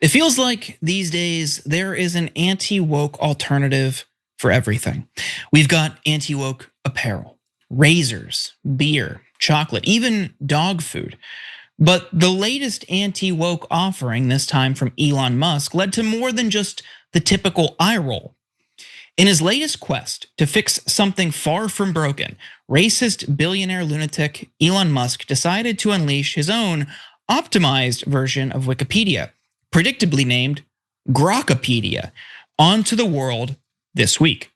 It feels like these days there is an anti-woke alternative for everything. We've got anti-woke apparel, razors, beer, chocolate, even dog food. But the latest anti-woke offering, this time from Elon Musk, led to more than just the typical eye roll. In his latest quest to fix something far from broken, racist billionaire lunatic Elon Musk decided to unleash his own optimized version of Wikipedia, predictably named Grokipedia, onto the world this week.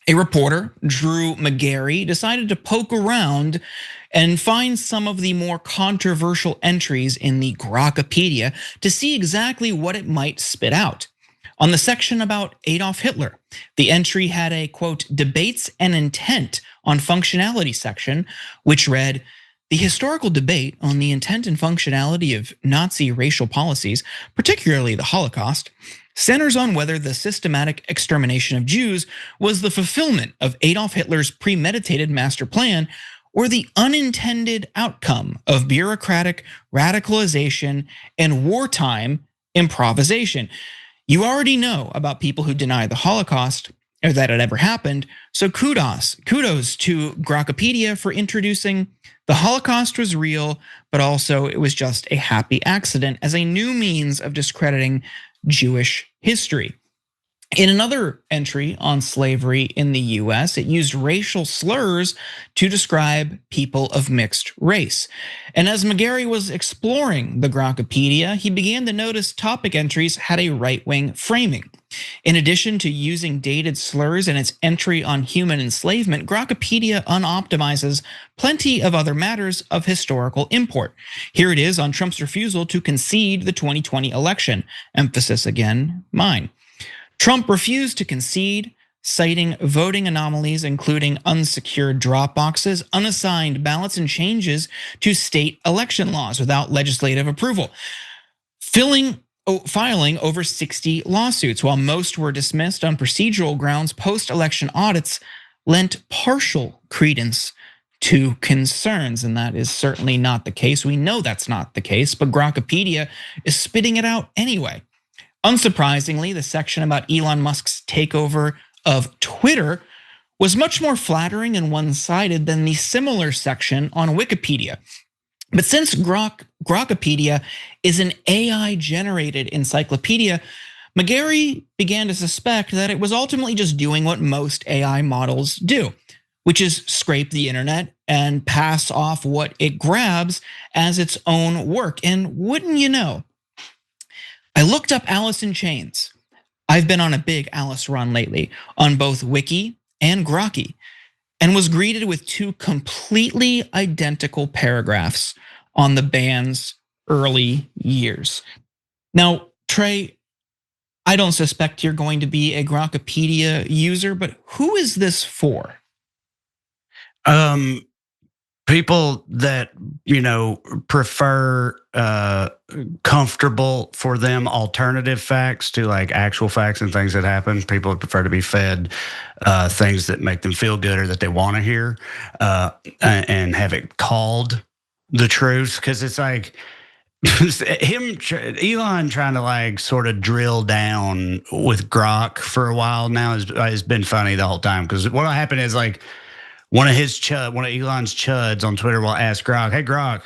A reporter, Drew McGarry, decided to poke around and find some of the more controversial entries in the Grokipedia to see exactly what it might spit out. On the section about Adolf Hitler, the entry had a quote, debates and intent on functionality section, which read, the historical debate on the intent and functionality of Nazi racial policies, particularly the Holocaust, centers on whether the systematic extermination of Jews was the fulfillment of Adolf Hitler's premeditated master plan or the unintended outcome of bureaucratic radicalization and wartime improvisation. You already know about people who deny the Holocaust or that it ever happened. So kudos to Grokipedia for introducing the Holocaust was real, but also it was just a happy accident as a new means of discrediting Jewish history. In another entry on slavery in the US, it used racial slurs to describe people of mixed race. And as McGarry was exploring the Grokipedia, he began to notice topic entries had a right-wing framing. In addition to using dated slurs in its entry on human enslavement, Grokipedia unoptimizes plenty of other matters of historical import. Here it is on Trump's refusal to concede the 2020 election. Emphasis again, mine. Trump refused to concede, citing voting anomalies, including unsecured drop boxes, unassigned ballots, and changes to state election laws without legislative approval, filing over 60 lawsuits. While most were dismissed on procedural grounds, post-election audits lent partial credence to concerns, and that is certainly not the case. We know that's not the case, but Grokipedia is spitting it out anyway. Unsurprisingly, the section about Elon Musk's takeover of Twitter was much more flattering and one-sided than the similar section on Wikipedia. But since Grokipedia is an AI-generated encyclopedia, McGarry began to suspect that it was ultimately just doing what most AI models do, which is scrape the internet and pass off what it grabs as its own work. And wouldn't you know, I looked up Alice in Chains. I've been on a big Alice run lately on both Wiki and Grokky, and was greeted with two completely identical paragraphs on the band's early years. Now, Trae, I don't suspect you're going to be a Grokipedia user, but who is this for? People that prefer comfortable for them alternative facts to like actual facts and things that happen. People prefer to be fed things that make them feel good or that they want to hear, and have it called the truth. Because it's like Elon trying to like sort of drill down with Grok for a while now has been funny the whole time. Because what happened is like, one of Elon's chuds on Twitter will ask Grok, "Hey Grok,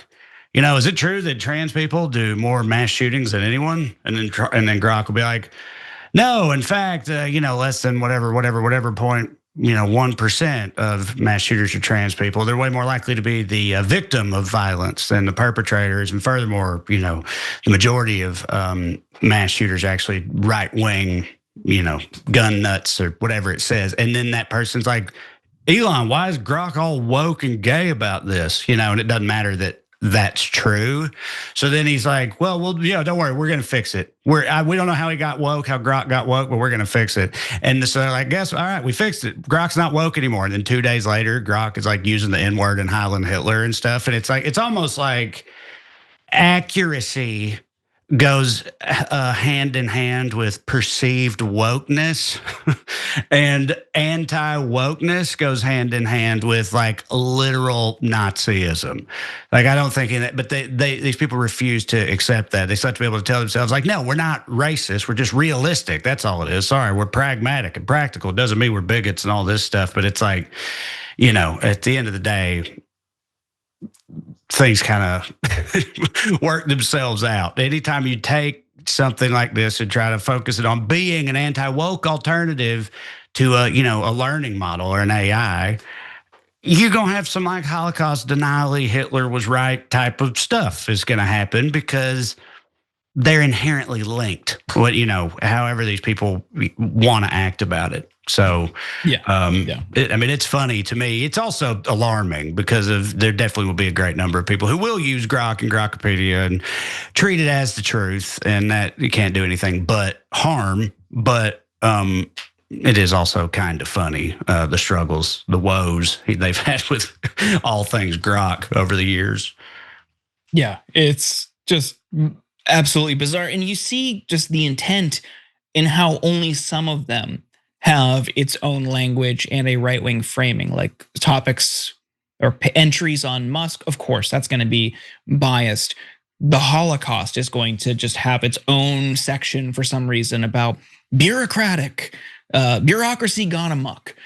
is it true that trans people do more mass shootings than anyone?" And then Grok will be like, "No, in fact, less than whatever point, 1% of mass shooters are trans people. They're way more likely to be the victim of violence than the perpetrators. And furthermore, the majority of mass shooters are actually right wing, gun nuts or whatever it says." And then that person's like, "Elon, why is Grok all woke and gay about this?" And it doesn't matter that that's true. So then he's like, well, don't worry, we're gonna fix it. We don't know how he got woke, how Grok got woke, but we're gonna fix it. And so I guess, all right, we fixed it. Grok's not woke anymore. And then 2 days later, Grok is like using the N-word and Heil Hitler and stuff. And it's almost like accuracy goes hand in hand with perceived wokeness, and anti-wokeness goes hand in hand with like literal Nazism. Like I don't think in that, but these people refuse to accept that. They start to be able to tell themselves like, no, we're not racist. We're just realistic. That's all it is. Sorry, we're pragmatic and practical. It doesn't mean we're bigots and all this stuff. But it's like, at the end of the day, things kind of work themselves out. Anytime you take something like this and try to focus it on being an anti-woke alternative to a learning model or an AI, you're going to have some like Holocaust denial, Hitler was right type of stuff is going to happen because they're inherently linked. However these people want to act about it. So, it's funny to me. It's also alarming because there definitely will be a great number of people who will use Grok and Grokipedia and treat it as the truth, and that you can't do anything but harm. But it is also kind of funny, the struggles, the woes they've had with all things Grok over the years. Yeah, it's just absolutely bizarre. And you see just the intent in how only some of them have its own language and a right-wing framing, like topics or entries on Musk. Of course, that's going to be biased. The Holocaust is going to just have its own section for some reason about bureaucracy gone amok.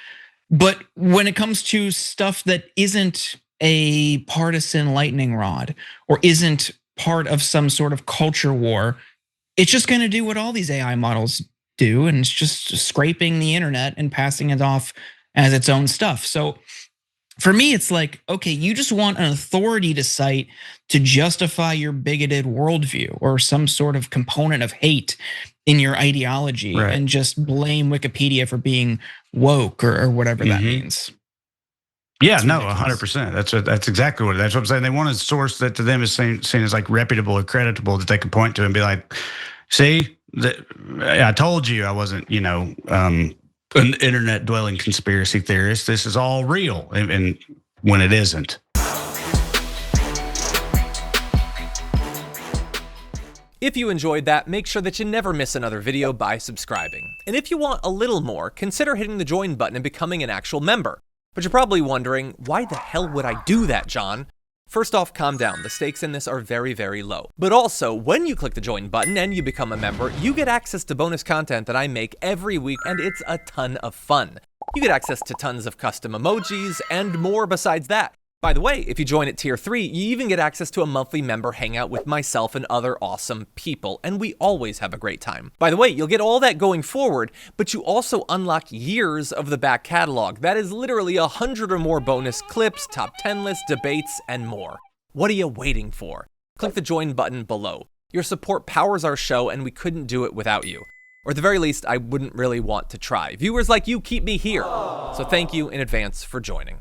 But when it comes to stuff that isn't a partisan lightning rod or isn't part of some sort of culture war, it's just going to do what all these AI models do, and it's just scraping the internet and passing it off as its own stuff. So for me, it's like, okay, you just want an authority to cite to justify your bigoted worldview or some sort of component of hate in your ideology, right, and just blame Wikipedia for being woke or whatever that means. Yeah, no, 100%. That's exactly what. That's what I'm saying. They want a source that to them is seen as like reputable or creditable that they can point to and be like, see, I told you I wasn't, an internet dwelling conspiracy theorist. This is all real, and when it isn't. If you enjoyed that, make sure that you never miss another video by subscribing. And if you want a little more, consider hitting the join button and becoming an actual member. But you're probably wondering, why the hell would I do that, John? First off, calm down. The stakes in this are very, very low. But also, when you click the join button and you become a member, you get access to bonus content that I make every week, and it's a ton of fun. You get access to tons of custom emojis and more besides that. By the way, if you join at tier 3, you even get access to a monthly member hangout with myself and other awesome people, and we always have a great time. By the way, you'll get all that going forward, but you also unlock years of the back catalog. That is literally 100 or more bonus clips, top 10 lists, debates, and more. What are you waiting for? Click the join button below. Your support powers our show, and we couldn't do it without you. Or at the very least, I wouldn't really want to try. Viewers like you keep me here. So thank you in advance for joining.